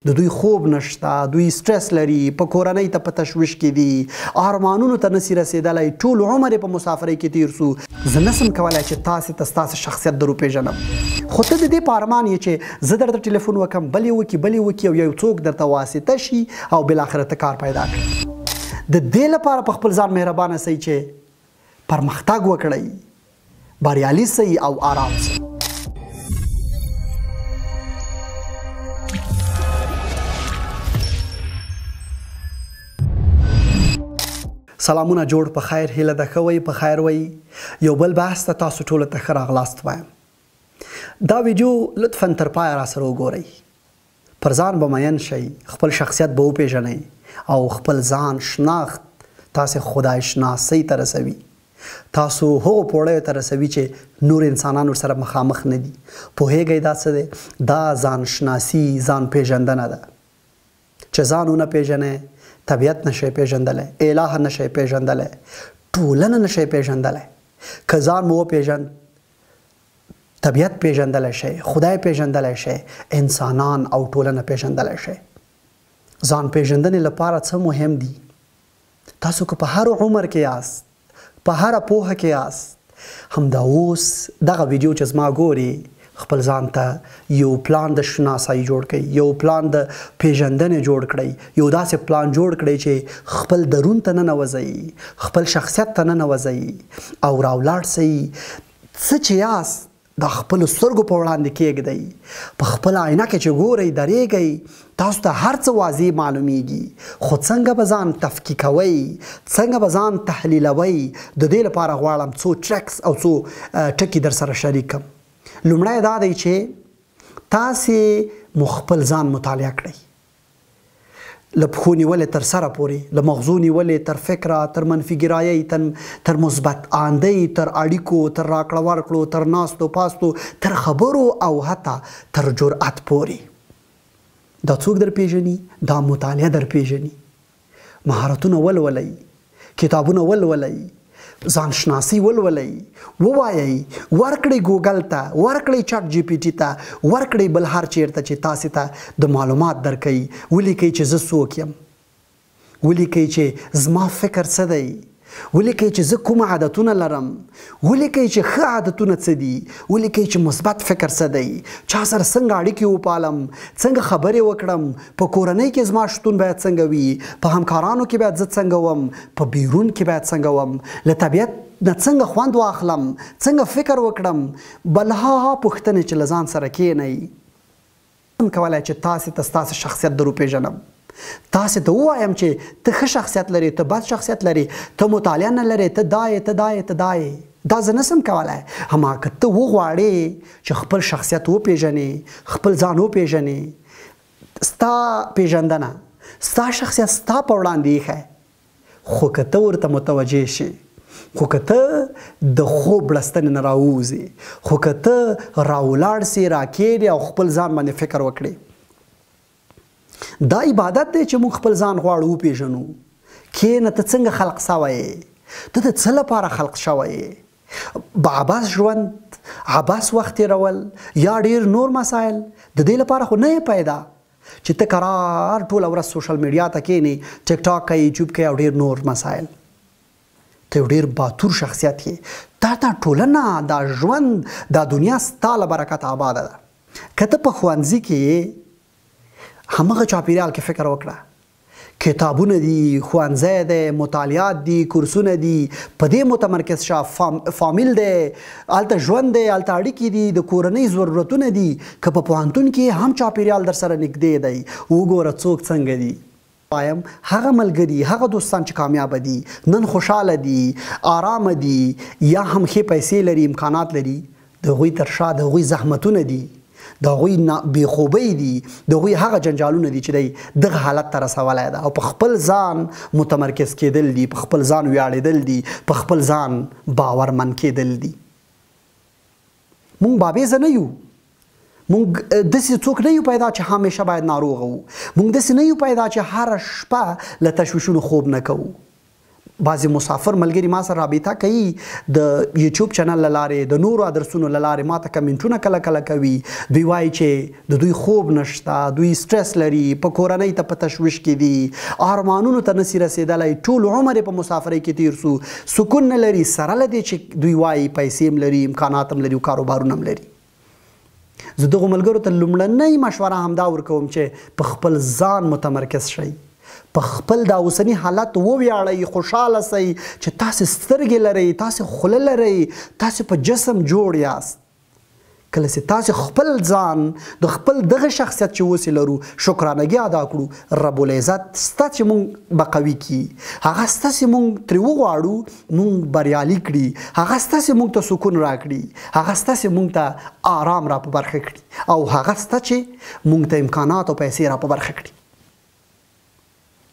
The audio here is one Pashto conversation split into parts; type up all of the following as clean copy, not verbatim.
د دوی خوب نشته، دوی سټرس لري، په کورنۍ ته په تشویش کې دي، ارمانونو ته نسی رسېدلی، ټول عمر یې په مسافرۍ کې تیر سو. زه نسم کولی چې تاسې ته ستاسې شخصیت در وپېژنم، خو ته د دې په ارمان یې چې زه درته ټلیفون وکړم، بل یې وکړي او یو څوک درته واسطه شي او بالاخره ته کار پیدا کړي. د دې لپاره په خپل ځان مهربانه سئ چې پرمختګ وکړئ، بریالي سئ او آرام سئ. سلامونه، جوړ په خیر، هیله ده ښه وئ، په خیر وئ. یو بل بحث ته تاسو ټولو ته ښه راغلاست وایم. دا ویډیو لطفا تر پایه راسره وګورئ. پر ځان به مین شئ، خپل شخصیت به وپېژنئ او خپل ځان شناخت تاسې خدای شناسۍ ته رسوي، تاسو هغو پوړیو ته رسوي چې نور انسانان ورسره مخامخ نه دي. پوهیږئ دا څه دی؟ دا ځان شناسي، ځان پېژندنه ده. چې ځان ونه پېژنئ، طبیعت نشئ پیژندلی، الہ نشئ پیژندلی، ټولنه نشئ پیژندلی. که ځان مو وپېژند، طبیعت پیژندلی شئ، خدای پیژندلی شئ، انسانان او ټولنه پیژندلی شئ. ځان پیژندنې لپاره څه مهم دي؟ تاسو که په هر عمر کې یاست، په هره پوهه کې یاست، همدا اوس دغه ویډیو چې زما ګوري، خپل ځان ته یو پلان د شناسایی جوړ کړئ، یو پلان د پیژندنې جوړ کړئ، یو داسې پلان جوړ کړئ چې خپل درون ته ننوځئ، خپل شخصیت ته ننوځئ او راولاړ سئ. څه چې یاست د خپلو سترګو په وړاندې کېږدئ، په خپله آینه کې چې ګورئ درېږئ، تاسو ته هر څه واضح معلومیږي. خو څنګه به ځان تفکیکوئ، څنګه به ځان تحلیلوئ، د دې لپاره غواړم څو ټریکس او څو ټکي در سره شریک کړم. لومړی دا دی چې تاسې مو خپل ځان مطالعه کړئ، له پښو نیولې تر سره پورې، له مغزو نیولې تر فکره، تر منفي ګرایۍ، تر مثبت آندۍ، تر اړیکو، تر راکړه ورکړو، تر ناستو پاستو، تر خبرو او حتی تر جرأت پورې. دا څوک در پیژني؟ دا مطالعه در پیژني. مهارتونه ولولئ، کتابونه ولولئ، ځان شناسي ولولئ، ووایئ، ورکړئ ګوګل ته، ورکړئ چټ جی پی ټي ته، ورکړئ بل هر چیرته چې تاسې ته د معلومات درکوي. ولیکئ چې زه څوک یم، ولیکئ چې زما فکر څه دی، ولیکئ چې زه کوم عادتونه لرم، ولیکئ چې ښه عادتونه څه دي، ولیکئ چې مثبت فکر څه دی، چا سره څنګه اړیکې وپالم، څنګه خبرې وکړم، په کورنۍ کې زما شتون باید څنګه وي، په همکارانو کې باید زه څنګه وم، په بیرون کې باید څنګه وم، له طبیعت نه څنګه خوند واخلم، څنګه فکر وکړم. بلها پوښتنې چې له ځان سره کښېنئ. هم کولی چې تاسې ته ستاسې شخصیت در وپېژنم، تاسې ته ووایم چې ته ښه شخصیت لري، ته بد شخصیت لري، ته مطالعه نه لرې، ته دا یې، ته دا یې، ته دا یې. دا زه نسم کولی. هماغه که ته وغواړې چې خپل شخصیت وپېژنې، خپل ځان وپېژنې، ستا پېژندنه، ستا شخصیت ستا په وړاندې ایښی، خو که ته ورته متوجه شې، خو که ته د خوب لستنې نه راووځې، خو که ته راولاړ سې، راکېږې او خپل ځان باندې فکر وکړې. دا عبادت دی چې موږ خپل ځان غواړو وپېژنو. کښېنه، ته څنګه خلق سوی یې، ته د څه لپاره خلق شوی یې. عباس ژوند، عباس وخت تېرول یا ډېر نور مسایل د دې لپاره خو نه یې پیدا چې ته قرار ټوله ورځ سوشل میډیا ته کښېنې، ټیک ټاک کوې، یوټیوب کوې او ډېر نور مسایل. ته یو ډېر باتور شخصیت یې. دا ټولنه، دا ژوند، دا دنیا ستا له برکته آباده ده. که ته په ښوونځي کې همغه چاپیریال کې فکر وکړه، کتابونه دي، ښوونځی دی، مطالعات دي، کورسونه دي، په دې متمرکز شه، فامیل دی، هلته ژوند دی، هلته اړیکې دي، د کورنۍ ضرورتونه دي. که په پوهنتون کې هم چاپیریال در سره نږدې دی، وګوره څوک څنګه دي. وایم هغه ملګري، هغه دوستان چې کامیابه دي، نن خوشحاله دي، آرامه دي، یا هم ښې پیسې لري، امکانات لري، د هغوی تر شا د هغوی زحمتونه دي، د هغوی بېخوبۍ دي، د هغوی هغه جنجالونه دي چې دی دغه حالت ته رسولی ده. او په خپل ځان متمرکز کېدل دي، په خپل ځان ویاړېدل دي، په خپل ځان باورمن کېدل دي. مونږ بابیزه نه یو، مونږ داسې څوک نه یو پیدا چې همیشه باید ناروغه وو، مونږ داسې نه یو پیدا چې هره شپه له تشویشونو خوب نه کوو. بعضې مسافر ملګري ما سره رابطه کوي د یوټیوب چینل له لارې د نورو ادرسونو له لارې ما ته کمنټونه کله کله کوي. دوی وایي چې د دوی خوب نشته، دوی سټرس لري، په کورنۍ ته په تشویش کې دي، ارمانونو ته نسي رسېدلی، ټول عمر په مسافرۍ کې تیر سو، سکون نه لري، سره له دې چې دوی وایي پیسې هم لري، امکانات هم لري او کاروبارونه هم لري. زه دغو ملګرو ته لومړنۍ مشوره همدا ورکوم چې په خپل ځان متمرکز شئ، په خپل دا اوسني حالت وویاړئ، خوشحاله سئ چې تاسې سترګې لرئ، تاسې خوله لرئ، تاسې په جسم جوړ یاست. کله چې تاسې خپل ځان د خپل دغه شخصیت چې اوس لرو شکرانګي ادا کړو، رب العزت ستا چې مونږ به قوي کړي، هغه ستاسې مونږ ترې وغواړو مونږ بریالي کړي، هغه ستاسې مونږ ته سکون راکړي، هغه ستاسې مونږ ته آرام را په برخه کړي، او هغه ستا چې مونږ ته امکانات او پیسې را په برخه کړي.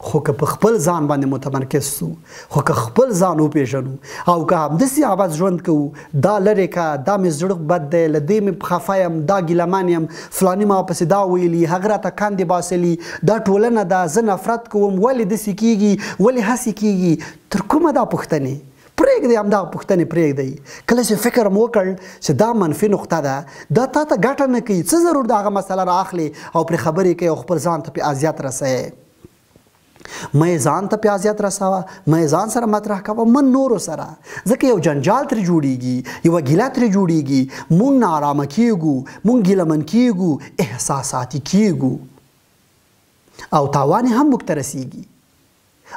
خو که په خپل ځان باندې متمرکز سو، خو که خپل ځان وپېژنو او که همداسې عبث ژوند کوو، دا لرې که دا مې زړه بد دی، له دې مې خفه یم، دا ګیلهمن یم، فلاني ما پسې دا ویلي، هغه راته کاندې باسلي، دا ټولنه ده، زه نفرت کوم، ولې داسې کېږي، ولې هسې کېږي. تر کومه دا پوښتنې پرېږدئ، همدغه پوښتنې پرېږدئ. کله چې فکر مو وکړ چې دا منفي نقطه ده، دا تا ته ګټه نه کوي، څه ضرور د هغه مسله را اخلي او پرې خبرې کوي او خپل ځان ته پرې اذیت رسوي. مې ځان ته پې اذیت رسوه، مې ځان سره مطرح کوه، من نورو سره، ځکه یو جنجال ترې جوړیږي، یوه ګیله ترې جوړیږي، مونږ ناارامه کیږو، مونږ ګیلهمن کیږو، احساساتي کیږو او تاوان هم موږ ته رسیږي.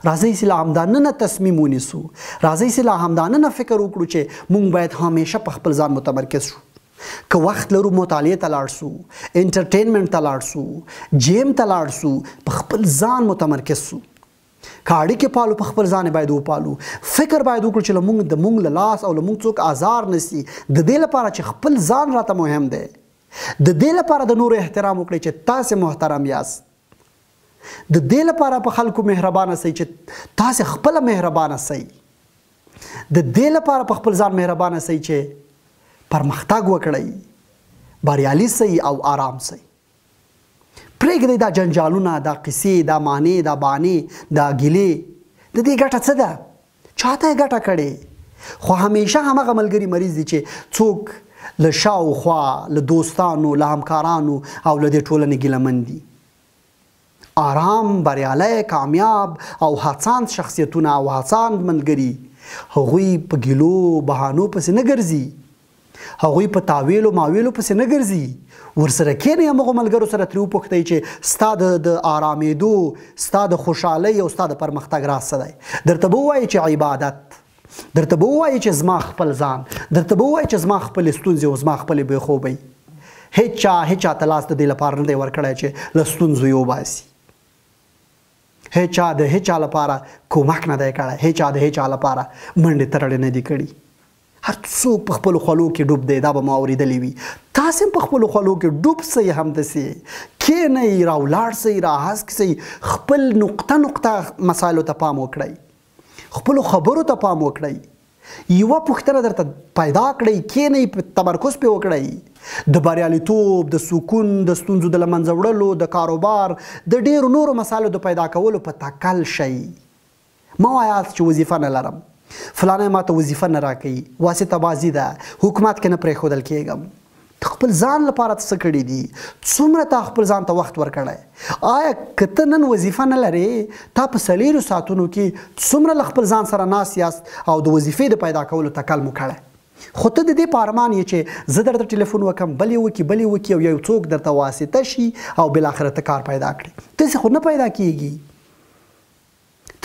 راځئ چې له همداننه تصمیم ونیسو، راځئ چې له همداننه فکر وکړو چې مونږ باید همیشه په خپل ځان متمرکز شو. که وخت لرو مطالعې ته لاړ سو، انټرټینمنټ ته لاړ سو، جیم ته لاړ سو، په خپل ځان متمرکز سو. که اړیکې پالو په خپل ځان باید وپالو، فکر باید وکړو چې د مونږ له لاس او له مونږ څوک آزار نسی، د دې لپاره چې خپل ځان راته مهم دی، د دې لپاره د نورو احترام وکړئ چې تاسې محترم یاست، د دې لپاره په خلکو مهربانه سئ چې تاسې خپله مهربانه سئ، د دې لپاره په خپل ځان مهربانه سئ چې پرمختګ وکړئ، بریالي سئ او آرام سئ. پرېږدئ دا جنجالونه، دا قصې، دا معنی، دا بانې، دا ګیلې، د دې ګټه څه ده؟ چاته یې ګټه کړې؟ خو همیشه همغه ملګري مریض دي چې څوک له شاوخوا، له دوستانو، له همکارانو او له دې ټولنې ګیلهمن دي. آرام، بریالی، کامیاب او هڅاند شخصیتونه او هڅاند ملګري هغوی په ګیلو بهانو پسې نه ګرځي، هغوی په تاویلو ماویلو پسې نه ګرځي. ورسره کښېنئ، همغو ملګرو سره ترې وپوښتئ چې ستا د آرامېدو، ستا د خوشحالۍ او ستا د پرمختګ راز څه دی. درته به ووایي چې عبادت، درته به ووایي چې زما خپل ځان، درته به ووایي چې زما خپلې ستونزې او زما خپلې بېخوبۍ. هیچ چا ته لاس د دې لپاره نه دی ورکړی چې له ستونزو یې وباسي. هیچ چا د هیچ چا لپاره کومک نه دی کړی، هیچ چا د هیچ چا لپاره منډې ترړې نه دي کړي. هر څوک په خپلو خولو کې ډوب دی، دا به ما اورېدلی وي. تاسې هم په خپلو خولو کې ډوب سئ، همداسې کښېنئ، راولاړ سئ، راهسک سئ، خپل نقطه نقطه مسایلو ته پام وکړئ، خپلو خبرو ته پام وکړئ، یوه پوښتنه درته پیدا کړئ، کښېنئ، تمرکز پرې وکړئ، د بریالیتوب، د سکون، د ستونزو د له منځه وړلو، د کاروبار، د ډېرو نورو مسایلو د پیدا کولو په تکل شئ. مه وایاست چې وظیفه نه لرم، فلانی ما ته وظیفه نه راکوي، واسطه بازي ده، حکومت کې نه پرېښودل کېږم. ته خپل ځان لپاره څه کړي دي؟ څومره تا خپل ځان ته وخت ورکړی؟ آیا که ته نن وظیفه نه لرې، تا په 4 ساعتونو کې څومره له خپل ځان سره ناست یاست او د وظیفې د پیدا کولو تکل مو کړی؟ خو ته د دې په ارمان یې چې زه درته ټلیفون وکړم، بل یې وکړي او یو څوک درته واسطه شي او بالاخره ته کار پیدا کړي. داسې خو نه پیدا کېږي.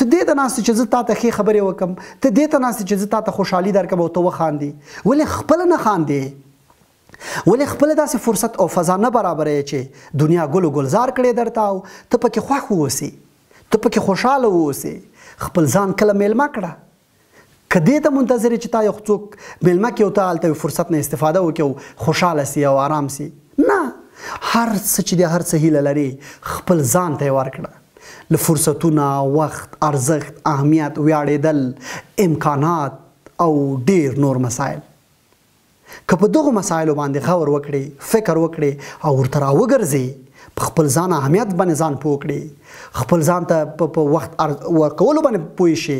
ته دې ته ناست چې زه تا ته ښې خبرې وکړم، ته دې ته ناست چې زه تا ته خوشحالي درکړم او ته وخاندې. ولې خپله نه خاندې؟ ولې خپله داسې فرصت او فضا نه برابروې چې دنیا ګل و ګلزار کړې درته او ته پکې خوښ واوسې، ته پکې خوشحاله واوسې؟ خپل ځان کله میلمه کړه. که دې ته منتظر چې تا یو څوک میلمه کړي او ته هلته فرصت نه استفاده وکړي او خوشحاله سي او آرام سي، نه، هر څه چې دی، هر څه هیله لرې، خپل ځان ته یې ورکړه. له فرصتونه، وخت، ارزښت، اهمیت، ویاړېدل، امکانات او ډېر نور مسایل. که په دغو مسایلو باندې غور وکړئ، فکر وکړئ او ورته راوګرځئ، په خپل ځان اهمیت باندې ځان پوه کړې خپل ځان ته په وخت ورکولو باندې پوه شي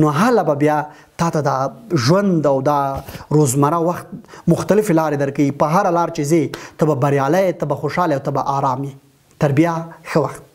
نو هله به بیا تا ته د ژوند او دا روزمره وخت مختلفې لارې درکوي په هره لار چې ځې ته به بریالی ته به خوشحاله او ته به آرام یې تر بیا ښه وخت